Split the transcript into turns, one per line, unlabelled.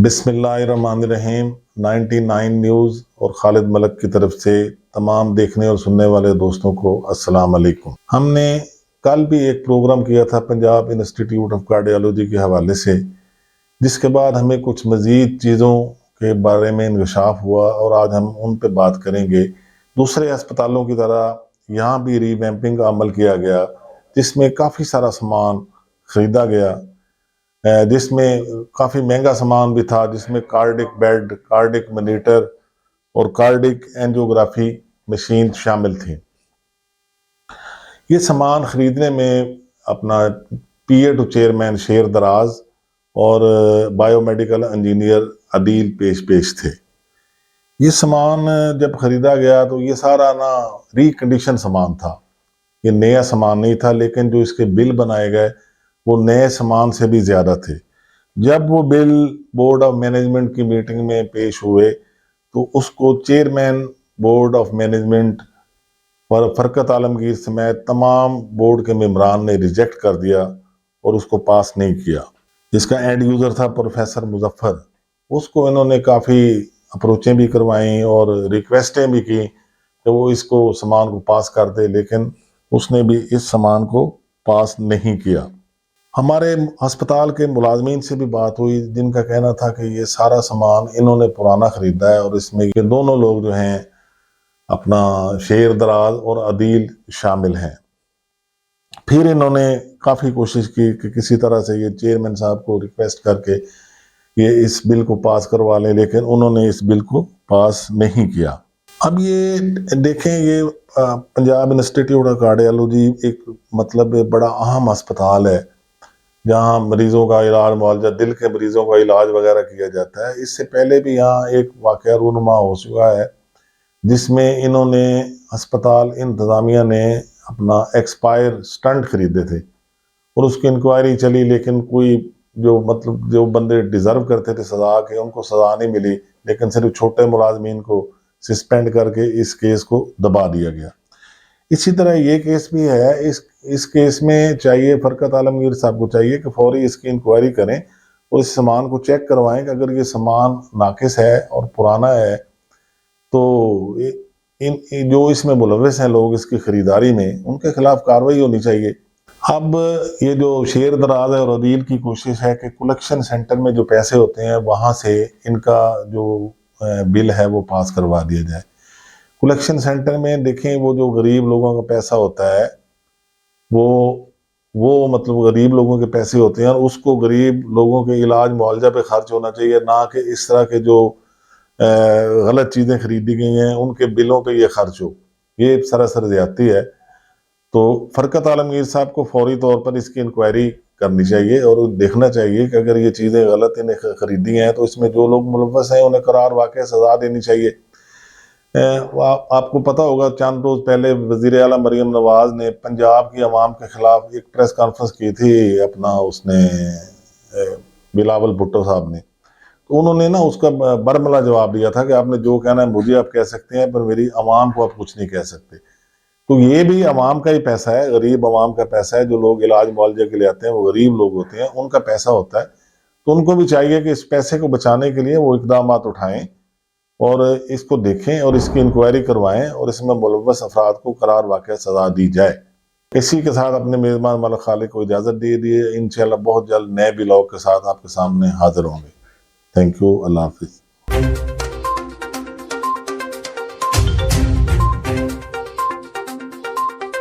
بسم اللہ الرحمن الرحیم 99 نیوز اور خالد ملک کی طرف سے تمام دیکھنے اور سننے والے دوستوں کو السلام علیکم۔ ہم نے کل بھی ایک پروگرام کیا تھا پنجاب انسٹیٹیوٹ آف کارڈیالوجی کے حوالے سے، جس کے بعد ہمیں کچھ مزید چیزوں کے بارے میں انکشاف ہوا اور آج ہم ان پہ بات کریں گے۔ دوسرے ہسپتالوں کی طرح یہاں بھی ری ویمپنگ کا عمل کیا گیا، جس میں کافی سارا سامان خریدا گیا، جس میں کافی مہنگا سامان بھی تھا، جس میں کارڈک بیڈ، کارڈک منیٹر اور کارڈک اینجیوگرافی مشین شامل تھی۔ یہ سامان خریدنے میں اپنا پی اے ٹو چیئرمین شیر دراز اور بایو میڈیکل انجینئر عدیل پیش تھے۔ یہ سامان جب خریدا گیا تو یہ سارا ری کنڈیشن سامان تھا، یہ نیا سامان نہیں تھا، لیکن جو اس کے بل بنائے گئے وہ نئے سامان سے بھی زیادہ تھے۔ جب وہ بل بورڈ آف مینجمنٹ کی میٹنگ میں پیش ہوئے تو اس کو چیئرمین بورڈ آف مینجمنٹ فرقت عالمگیر سمیت تمام بورڈ کے ممبران نے ریجیکٹ کر دیا اور اس کو پاس نہیں کیا۔ جس کا اینڈ یوزر تھا پروفیسر مظفر، اس کو انہوں نے کافی اپروچیں بھی کروائیں اور ریکویسٹیں بھی کی کہ وہ اس کو سامان کو پاس کر دے، لیکن اس نے بھی اس سامان کو پاس نہیں کیا۔ ہمارے ہسپتال کے ملازمین سے بھی بات ہوئی، جن کا کہنا تھا کہ یہ سارا سامان انہوں نے پرانا خریدا ہے اور اس میں یہ دونوں لوگ جو ہیں اپنا شیر دراز اور عدیل شامل ہیں۔ پھر انہوں نے کافی کوشش کی کہ کسی طرح سے یہ چیئرمین صاحب کو ریکویسٹ کر کے یہ اس بل کو پاس کروا لیں، لیکن انہوں نے اس بل کو پاس نہیں کیا۔ اب یہ دیکھیں، یہ پنجاب انسٹیٹیوٹ آف کارڈیالوجی ایک بڑا اہم ہسپتال ہے، جہاں مریضوں کا علاج معالجہ، دل کے مریضوں کا علاج وغیرہ کیا جاتا ہے۔ اس سے پہلے بھی یہاں ایک واقعہ رونما ہو چکا ہے، جس میں انہوں نے ہسپتال انتظامیہ نے اپنا ایکسپائر سٹنٹ خریدے تھے اور اس کی انکوائری چلی، لیکن کوئی جو بندے ڈیزرو کرتے تھے سزا کے، ان کو سزا نہیں ملی، لیکن صرف چھوٹے ملازمین کو سسپینڈ کر کے اس کیس کو دبا دیا گیا۔ اسی طرح یہ کیس بھی ہے، اس کیس میں چاہیے فرقت عالمگیر صاحب کو چاہیے کہ فوری اس کی انکوائری کریں اور اس سامان کو چیک کروائیں کہ اگر یہ سامان ناقص ہے اور پرانا ہے تو جو اس میں ملوث ہیں لوگ اس کی خریداری میں، ان کے خلاف کارروائی ہونی چاہیے۔ اب یہ جو شیر دراز ہے اور عدیل کی کوشش ہے کہ کلیکشن سینٹر میں جو پیسے ہوتے ہیں وہاں سے ان کا جو بل ہے وہ پاس کروا دیا جائے۔ کلیکشن سینٹر میں دیکھیں، وہ جو غریب لوگوں کا پیسہ ہوتا ہے وہ غریب لوگوں کے پیسے ہوتے ہیں اور اس کو غریب لوگوں کے علاج معالجہ پہ خرچ ہونا چاہیے، نہ کہ اس طرح کے جو غلط چیزیں خریدی گئی ہیں ان کے بلوں پہ یہ خرچ ہو۔ یہ سراسر زیادتی ہے۔ تو فرقت عالمگیر صاحب کو فوری طور پر اس کی انکوائری کرنی چاہیے اور دیکھنا چاہیے کہ اگر یہ چیزیں غلط انہیں خریدی ہیں تو اس میں جو لوگ ملوث ہیں انہیں قرار واقع سزا دینی چاہیے۔ آپ کو پتہ ہوگا چند روز پہلے وزیر اعلیٰ مریم نواز نے پنجاب کی عوام کے خلاف ایک پریس کانفرنس کی تھی، اس نے بلاول بھٹو صاحب نے، تو انہوں نے اس کا برملا جواب دیا تھا کہ آپ نے جو کہنا ہے مجھے آپ کہہ سکتے ہیں، پر میری عوام کو آپ کچھ نہیں کہہ سکتے۔ تو یہ بھی عوام کا ہی پیسہ ہے، غریب عوام کا پیسہ ہے، جو لوگ علاج معالجے کے لیے آتے ہیں وہ غریب لوگ ہوتے ہیں، ان کا پیسہ ہوتا ہے۔ تو ان کو بھی چاہیے کہ اس پیسے کو بچانے کے لیے وہ اقدامات اٹھائیں اور اس کو دیکھیں اور اس کی انکوائری کروائیں اور اس میں ملوث افراد کو قرار واقع سزا دی جائے۔ اسی کے ساتھ اپنے میزبان ملک خالق کو اجازت دیے، انشاءاللہ بہت جلد نئے بلاگ کے ساتھ آپ کے سامنے حاضر ہوں گے۔ تھینک یو، اللہ حافظ۔